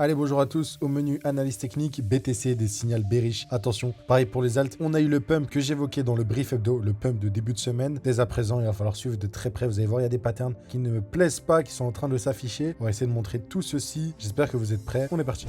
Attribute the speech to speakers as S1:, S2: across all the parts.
S1: Allez, bonjour à tous, au menu analyse technique, BTC, des signaux bearish. Attention, pareil pour les alts, on a eu le pump que j'évoquais dans le brief hebdo, le pump de début de semaine. Dès à présent, il va falloir suivre de très près, vous allez voir, il y a des patterns qui ne me plaisent pas, qui sont en train de s'afficher. On va essayer de montrer tout ceci, j'espère que vous êtes prêts, on est parti.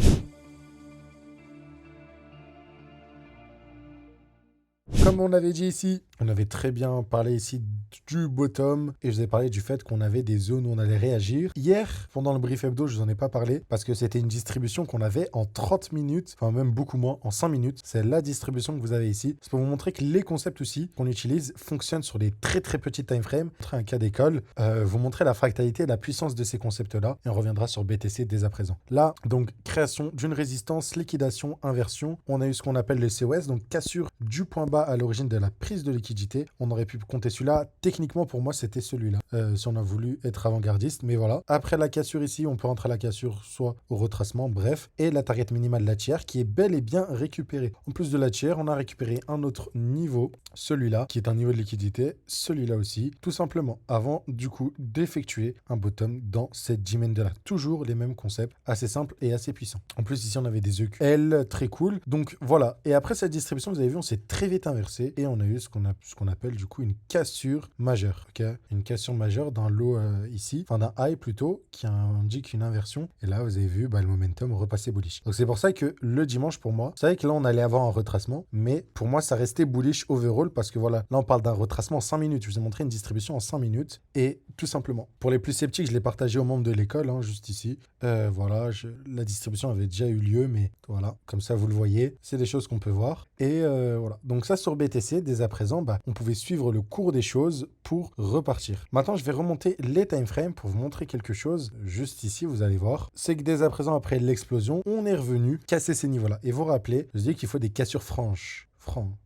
S1: Comme on avait dit ici, on avait très bien parlé ici du bottom et je vous ai parlé du fait qu'on avait des zones où on allait réagir. Hier, pendant le brief hebdo, je vous en ai pas parlé parce que c'était une distribution qu'on avait en 30 minutes, enfin même beaucoup moins, en 5 minutes. C'est la distribution que vous avez ici. C'est pour vous montrer que les concepts aussi qu'on utilise fonctionnent sur des très petits time frames. Montrer un cas d'école, vous montrer la fractalité et la puissance de ces concepts-là et on reviendra sur BTC dès à présent. Là, donc, création d'une résistance, liquidation, inversion. On a eu ce qu'on appelle le COS, donc cassure du point bas à l'origine de la prise de liquidité. On aurait pu compter celui-là. Techniquement, pour moi, c'était celui-là. Si on a voulu être avant-gardiste, mais voilà. Après la cassure ici, on peut rentrer à la cassure soit au retracement, bref. Et la target minimale de la tiers qui est bel et bien récupérée. En plus de la tiers, on a récupéré un autre niveau, celui-là, qui est un niveau de liquidité, celui-là aussi, tout simplement, avant du coup d'effectuer un bottom dans cette G-Mend-là. Toujours les mêmes concepts, assez simples et assez puissants. En plus, ici, on avait des EQL, très cool. Donc voilà. Et après cette distribution, vous avez vu, on s'est très vite inversé et on a eu ce qu'on appelle du coup une cassure majeure. Ok, une cassure majeure d'un low ici, enfin d'un high plutôt, qui indique une inversion. Et là, vous avez vu le momentum repasser bullish. Donc c'est pour ça que le dimanche, pour moi, c'est vrai que là, on allait avoir un retracement, mais pour moi, ça restait bullish overall parce que voilà, là, on parle d'un retracement en 5 minutes. Je vous ai montré une distribution en 5 minutes et tout simplement. Pour les plus sceptiques, je l'ai partagé aux membres de l'école, hein, juste ici. Voilà, la distribution avait déjà eu lieu, mais voilà, comme ça, vous le voyez, c'est des choses qu'on peut voir. Et voilà. Donc ça, sur BTC, dès à présent, on pouvait suivre le cours des choses pour repartir. Maintenant, je vais remonter les time frames pour vous montrer quelque chose. Juste ici, vous allez voir. C'est que dès à présent, après l'explosion, on est revenu casser ces niveaux-là. Et vous rappelez, je dis qu'il faut des cassures franches.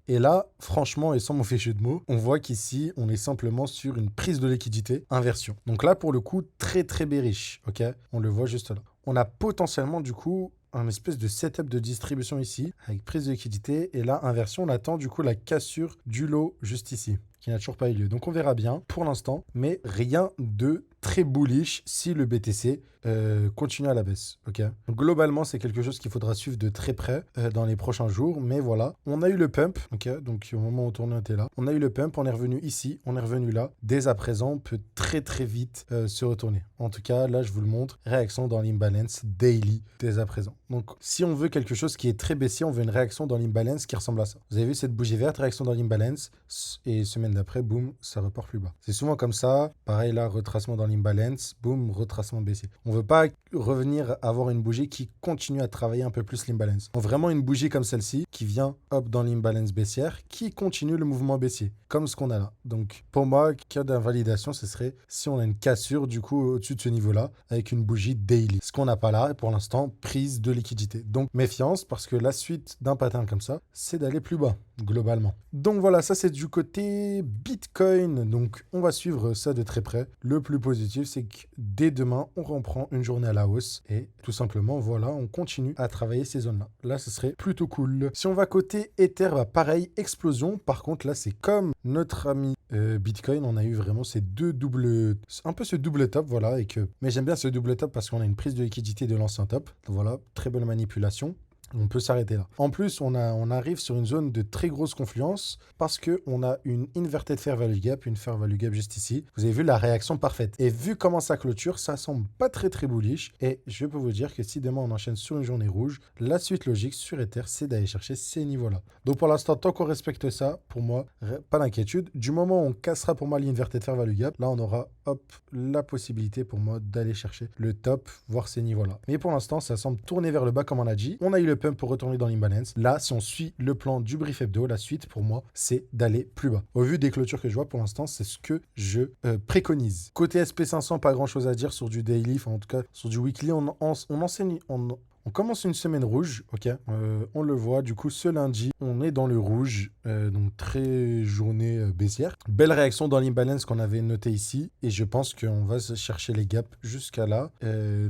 S1: Et là, franchement, et sans mauvais jeu de mots, on voit qu'ici, on est simplement sur une prise de liquidité, inversion. Donc là, pour le coup, très bearish, ok? On le voit juste là. On a potentiellement, du coup, un espèce de setup de distribution ici, avec prise de liquidité, et là, inversion, on attend du coup la cassure du lot juste ici, qui n'a toujours pas eu lieu. Donc on verra bien pour l'instant, mais rien de très bullish si le BTC continue à la baisse. Ok. Donc, globalement, c'est quelque chose qu'il faudra suivre de très près dans les prochains jours. Mais voilà, on a eu le pump. Ok. Donc au moment où on tournait, on était là. On a eu le pump, on est revenu ici, on est revenu là. Dès à présent, on peut très vite se retourner. En tout cas, là, je vous le montre. Réaction dans l'imbalance daily dès à présent. Donc si on veut quelque chose qui est très baissier, on veut une réaction dans l'imbalance qui ressemble à ça. Vous avez vu cette bougie verte, réaction dans l'imbalance, et semaine d'après, boum, ça repart plus bas. C'est souvent comme ça. Pareil là, retracement dans l'imbalance, boum, retracement baissier. On veut pas revenir avoir une bougie qui continue à travailler un peu plus l'imbalance. On veut vraiment une bougie comme celle-ci qui vient hop dans l'imbalance baissière, qui continue le mouvement baissier, comme ce qu'on a là. Donc pour moi, cas d'invalidation, ce serait si on a une cassure du coup au-dessus de ce niveau-là avec une bougie daily. Ce qu'on n'a pas là, et pour l'instant, prise de liquidité. Donc méfiance parce que la suite d'un pattern comme ça, c'est d'aller plus bas globalement. Donc voilà, ça c'est du côté Bitcoin. Donc on va suivre ça de très près. Le plus positif, c'est que dès demain, on reprend une journée à la hausse et tout simplement, voilà, on continue à travailler ces zones-là. Là, ce serait plutôt cool. Si on va côté Ether, pareil, explosion. Par contre, là, c'est comme notre ami Bitcoin, on a eu vraiment ces deux doubles, un peu ce double top, voilà. Mais j'aime bien ce double top parce qu'on a une prise de liquidité de l'ancien top. Donc voilà, très bonne manipulation. On peut s'arrêter là. En plus, on arrive sur une zone de très grosse confluence parce qu'on a une inverted fair value gap, une fair value gap juste ici. Vous avez vu la réaction parfaite. Et vu comment ça clôture, ça semble pas très bullish. Et je peux vous dire que si demain on enchaîne sur une journée rouge, la suite logique sur Ether, c'est d'aller chercher ces niveaux-là. Donc pour l'instant, tant qu'on respecte ça, pour moi, pas d'inquiétude. Du moment où on cassera pour moi l'inverted fair value gap, là on aura la possibilité pour moi d'aller chercher le top, voir ces niveaux-là. Mais pour l'instant, ça semble tourner vers le bas comme on a dit. On a eu le pump pour retourner dans l'imbalance. Là, si on suit le plan du brief hebdo, la suite pour moi, c'est d'aller plus bas. Au vu des clôtures que je vois pour l'instant, c'est ce que je préconise. Côté SP500, pas grand-chose à dire sur du daily, enfin en tout cas sur du weekly, on commence une semaine rouge, ok, on le voit, du coup ce lundi, on est dans le rouge, donc très journée baissière. Belle réaction dans l'imbalance qu'on avait noté ici, et je pense qu'on va se chercher les gaps jusqu'à là,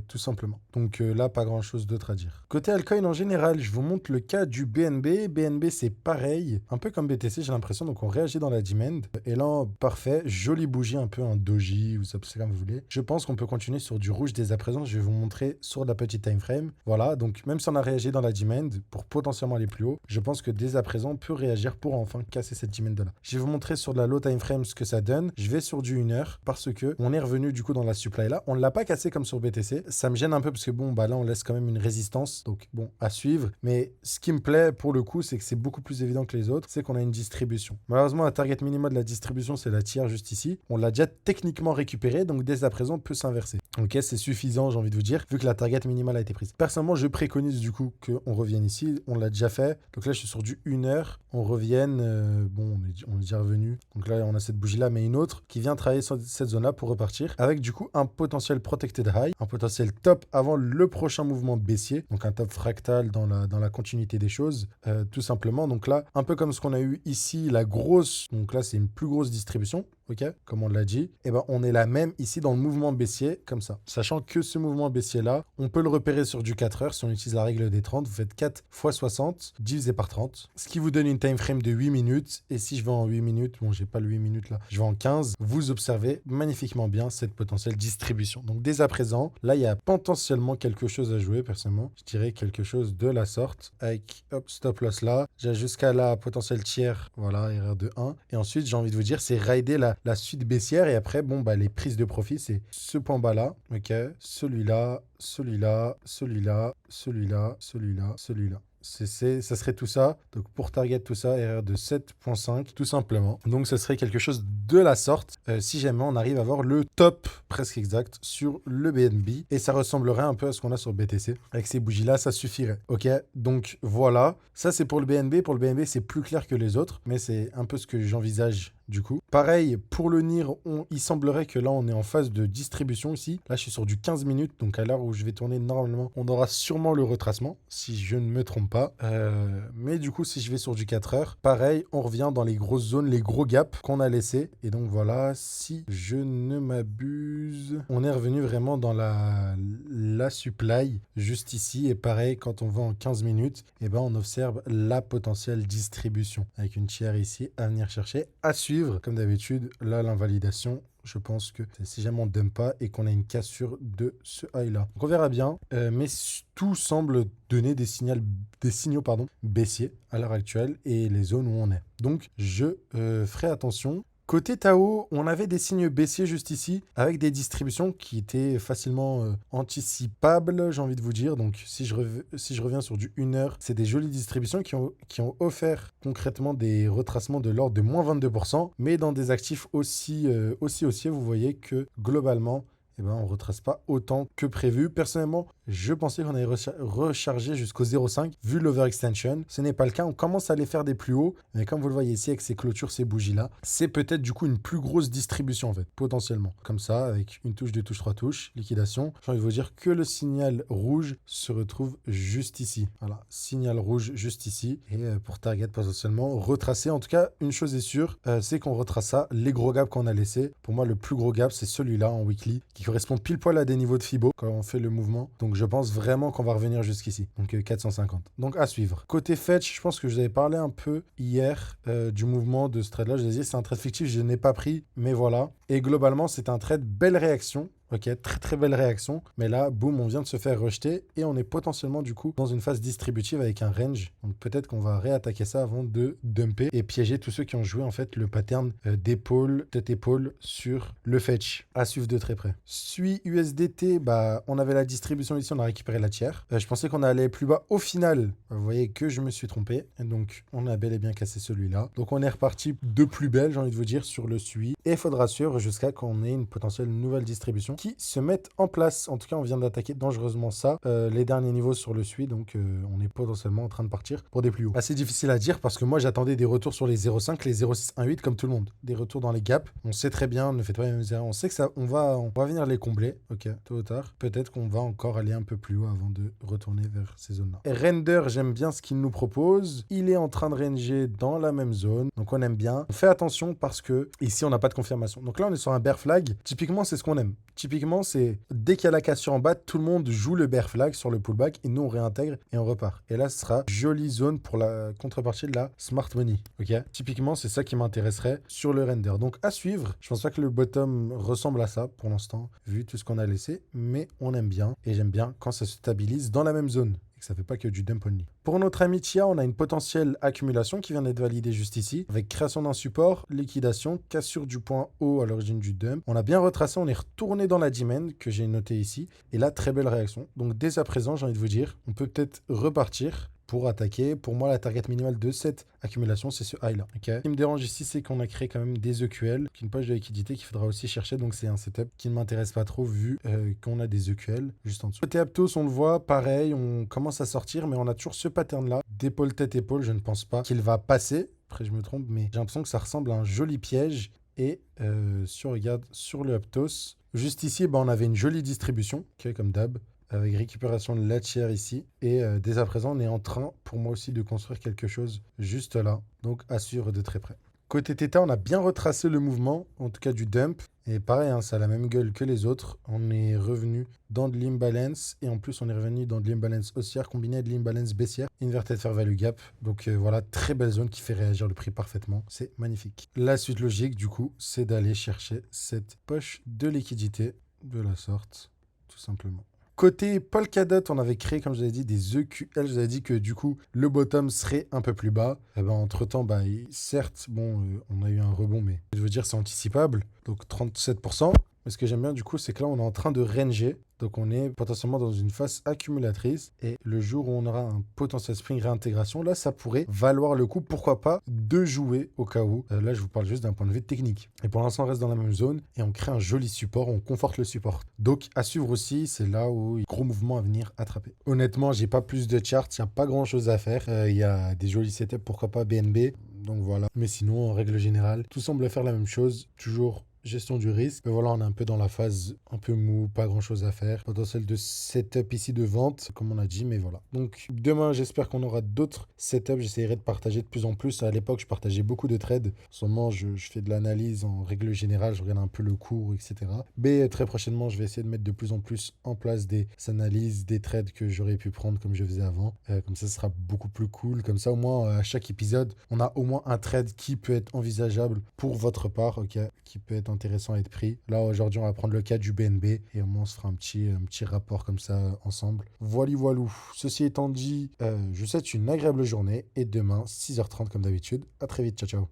S1: tout simplement. Donc là, pas grand chose d'autre à dire. Côté altcoin en général, je vous montre le cas du BNB. BNB c'est pareil, un peu comme BTC j'ai l'impression, donc on réagit dans la demand. Et là, parfait, jolie bougie, un peu un doji, vous appelez ça comme vous voulez. Je pense qu'on peut continuer sur du rouge dès à présent, je vais vous montrer sur la petite time frame, voilà. Voilà, donc même si on a réagi dans la demand pour potentiellement aller plus haut, je pense que dès à présent, on peut réagir pour enfin casser cette demand-là. Je vais vous montrer sur de la low time frame ce que ça donne. Je vais sur du 1 heure parce que on est revenu du coup dans la supply là. On ne l'a pas cassé comme sur BTC. Ça me gêne un peu parce que bon, bah là, on laisse quand même une résistance. Donc bon, à suivre. Mais ce qui me plaît pour le coup, c'est que c'est beaucoup plus évident que les autres. C'est qu'on a une distribution. Malheureusement, la target minimum de la distribution, c'est la tiers juste ici. On l'a déjà techniquement récupéré. Donc dès à présent, on peut s'inverser. Ok, c'est suffisant, j'ai envie de vous dire, vu que la target minimale a été prise. Personnellement, je préconise du coup qu'on revienne ici. On l'a déjà fait. Donc là, je suis sur du 1 heure. On revienne. Bon, on est déjà revenu. Donc là, on a cette bougie-là, mais une autre qui vient travailler sur cette zone-là pour repartir. Avec du coup un potentiel protected high, un potentiel top avant le prochain mouvement baissier. Donc un top fractal dans la continuité des choses, tout simplement. Donc là, un peu comme ce qu'on a eu ici, la grosse. Donc là, c'est une plus grosse distribution. Ok, comme on l'a dit, et ben on est la même ici dans le mouvement baissier, comme ça. Sachant que ce mouvement baissier-là, on peut le repérer sur du 4 heures. Si on utilise la règle des 30, vous faites 4 fois 60 divisé par 30, ce qui vous donne une time frame de 8 minutes. Et si je vais en 8 minutes, bon, j'ai pas le 8 minutes là, je vais en 15, vous observez magnifiquement bien cette potentielle distribution. Donc dès à présent, là, il y a potentiellement quelque chose à jouer, personnellement. Je dirais quelque chose de la sorte, avec, hop, stop loss là. J'ai jusqu'à la potentielle tiers, voilà, erreur de 1. Et ensuite, j'ai envie de vous dire, c'est rider la suite baissière. Et après, bon, bah, les prises de profit, c'est ce point bas là, ok, celui-là, celui-là, celui-là, celui-là, celui-là, celui-là. Ça serait tout ça. Donc pour target tout ça, erreur de 7.5 tout simplement. Donc ça serait quelque chose de la sorte si jamais on arrive à avoir le top presque exact sur le BNB. Et ça ressemblerait un peu à ce qu'on a sur BTC. Avec ces bougies-là, ça suffirait. Ok, donc voilà. Ça c'est pour le BNB. Pour le BNB, c'est plus clair que les autres. Mais c'est un peu ce que j'envisage du coup. Pareil, pour le NIR, il semblerait que là, on est en phase de distribution ici. Là, je suis sur du 15 minutes. Donc, à l'heure où je vais tourner normalement, on aura sûrement le retracement, si je ne me trompe pas. Mais du coup, si je vais sur du 4 heures, pareil, on revient dans les grosses zones, les gros gaps qu'on a laissés. Et donc, voilà, si je ne m'abuse, on est revenu vraiment dans la supply, juste ici. Et pareil, quand on va en 15 minutes, eh ben, on observe la potentielle distribution. Avec une tiers ici à venir chercher, à suivre. Comme d'habitude, là, l'invalidation, je pense que si jamais on ne dump pas et qu'on a une cassure de ce high-là. Donc on verra bien, mais tout semble donner des signaux baissiers à l'heure actuelle et les zones où on est. Donc je ferai attention. Côté Tao, on avait des signes baissiers juste ici, avec des distributions qui étaient facilement anticipables, j'ai envie de vous dire. Donc, si je reviens sur du 1 heure, c'est des jolies distributions qui ont offert concrètement des retracements de l'ordre de moins 22%, mais dans des actifs aussi haussiers, vous voyez que globalement, eh ben, on ne retrace pas autant que prévu. Personnellement, je pensais qu'on allait recharger jusqu'au 0,5 vu l'overextension. Ce n'est pas le cas. On commence à aller faire des plus hauts. Mais comme vous le voyez ici avec ces clôtures, ces bougies-là, c'est peut-être du coup une plus grosse distribution en fait, potentiellement. Comme ça, avec une touche, deux touches, trois touches, liquidation. J'ai envie de vous dire que le signal rouge se retrouve juste ici. Voilà, signal rouge juste ici. Et pour target potentiellement retracer. En tout cas, une chose est sûre, c'est qu'on retrace ça. Les gros gaps qu'on a laissés. Pour moi, le plus gros gap, c'est celui-là en weekly qui correspond pile poil à des niveaux de Fibo quand on fait le mouvement. Donc je pense vraiment qu'on va revenir jusqu'ici. Donc 450. Donc à suivre. Côté fetch, je pense que je vous avais parlé un peu hier du mouvement de ce trade-là. Je vous ai dit, c'est un trade fictif, je n'ai pas pris, mais voilà. Et globalement, c'est un trade belle réaction. Ok, très très belle réaction. Mais là, boum, on vient de se faire rejeter et on est potentiellement du coup dans une phase distributive avec un range. Donc peut-être qu'on va réattaquer ça avant de dumper et piéger tous ceux qui ont joué en fait le pattern d'épaule, tête-épaule sur le fetch. À suivre de très près. Sui USDT, bah on avait la distribution ici, on a récupéré la tiers. Je pensais qu'on allait plus bas. Au final, vous voyez que je me suis trompé. Et donc on a bel et bien cassé celui-là. Donc on est reparti de plus belle, j'ai envie de vous dire, sur le Sui. Et il faudra suivre jusqu'à qu'on ait une potentielle nouvelle distribution qui se mettent en place. En tout cas, on vient d'attaquer dangereusement ça. Les derniers niveaux sur le Sui, donc on est potentiellement en train de partir pour des plus hauts. Assez difficile à dire parce que moi, j'attendais des retours sur les 0,5, les 0,618 comme tout le monde. Des retours dans les gaps. On sait très bien, ne faites pas les mêmes erreurs. On sait que ça, on va venir les combler. Ok, tôt ou tard. Peut-être qu'on va encore aller un peu plus haut avant de retourner vers ces zones-là. Et Render, j'aime bien ce qu'il nous propose. Il est en train de ranger dans la même zone. Donc on aime bien. On fait attention parce que ici, on n'a pas de confirmation. Donc là, on est sur un bear flag. Typiquement, c'est ce qu'on aime. Typiquement, c'est dès qu'il y a la cassure en bas, tout le monde joue le bear flag sur le pullback et nous on réintègre et on repart. Et là, ce sera jolie zone pour la contrepartie de la smart money. Ok. Typiquement, c'est ça qui m'intéresserait sur le render. Donc à suivre. Je pense pas que le bottom ressemble à ça pour l'instant, vu tout ce qu'on a laissé, mais on aime bien et j'aime bien quand ça se stabilise dans la même zone. Ça fait pas que du dump only. Pour notre ami Chia, on a une potentielle accumulation qui vient d'être validée juste ici, avec création d'un support, liquidation, cassure du point haut à l'origine du dump. On a bien retracé, on est retourné dans la demand que j'ai noté ici, et là, très belle réaction. Donc dès à présent, j'ai envie de vous dire, on peut peut-être repartir pour attaquer. Pour moi, la target minimale de cette accumulation, c'est ce high là. Ce qui me dérange ici, c'est qu'on a créé quand même des EQL, une poche de liquidité qu'il faudra aussi chercher. Donc c'est un setup qui ne m'intéresse pas trop vu qu'on a des EQL juste en dessous. Côté Aptos, on le voit, pareil, on commence à sortir, mais on a toujours ce pattern là d'épaule tête épaule. Je ne pense pas qu'il va passer. Après, je me trompe, mais j'ai l'impression que ça ressemble à un joli piège. Et si on regarde sur le Aptos, juste ici, on avait une jolie distribution, comme d'hab, avec récupération de la tiers ici. Et dès à présent, on est en train, pour moi aussi, de construire quelque chose juste là. Donc, à suivre de très près. Côté Theta, on a bien retracé le mouvement, en tout cas du dump. Et pareil, hein, ça a la même gueule que les autres. On est revenu dans de l'imbalance. Et en plus, on est revenu dans de l'imbalance haussière combiné à de l'imbalance baissière. Inverted fair value gap. Donc voilà, très belle zone qui fait réagir le prix parfaitement. C'est magnifique. La suite logique, du coup, c'est d'aller chercher cette poche de liquidité de la sorte, tout simplement. Côté Polkadot, on avait créé, comme je vous avais dit, des EQL. Je vous avais dit que du coup, le bottom serait un peu plus bas. Et entre-temps, certes, on a eu un rebond, mais je veux dire, c'est anticipable. Donc 37%. Mais ce que j'aime bien, du coup, c'est que là, on est en train de ranger. Donc on est potentiellement dans une phase accumulatrice. Et le jour où on aura un potentiel spring réintégration, là, ça pourrait valoir le coup, pourquoi pas, de jouer au cas où. Là, je vous parle juste d'un point de vue technique. Et pour l'instant, on reste dans la même zone et on crée un joli support, on conforte le support. Donc à suivre aussi, c'est là où il y a gros mouvements à venir attraper. Honnêtement, j'ai pas plus de charts, il n'y a pas grand chose à faire. Il y a des jolis setups, pourquoi pas BNB. Donc voilà. Mais sinon, en règle générale, tout semble faire la même chose. Toujours gestion du risque. Mais voilà, on est un peu dans la phase un peu mou, pas grand chose à faire. Potentiel de setup ici de vente, comme on a dit, mais voilà. Donc demain, j'espère qu'on aura d'autres setups. J'essaierai de partager de plus en plus. À l'époque, je partageais beaucoup de trades. En ce moment, je fais de l'analyse en règle générale. Je regarde un peu le cours, etc. Mais très prochainement, je vais essayer de mettre de plus en plus en place des analyses, des trades que j'aurais pu prendre comme je faisais avant. Comme ça, ce sera beaucoup plus cool. Comme ça, au moins, à chaque épisode, on a au moins un trade qui peut être envisageable pour votre part, ok, qui peut être intéressant à être pris. Là, aujourd'hui, on va prendre le cas du BNB et au moins, on se fera un petit rapport comme ça ensemble. Voilou. Ceci étant dit, je vous souhaite une agréable journée et demain, 6h30 comme d'habitude. À très vite. Ciao, ciao.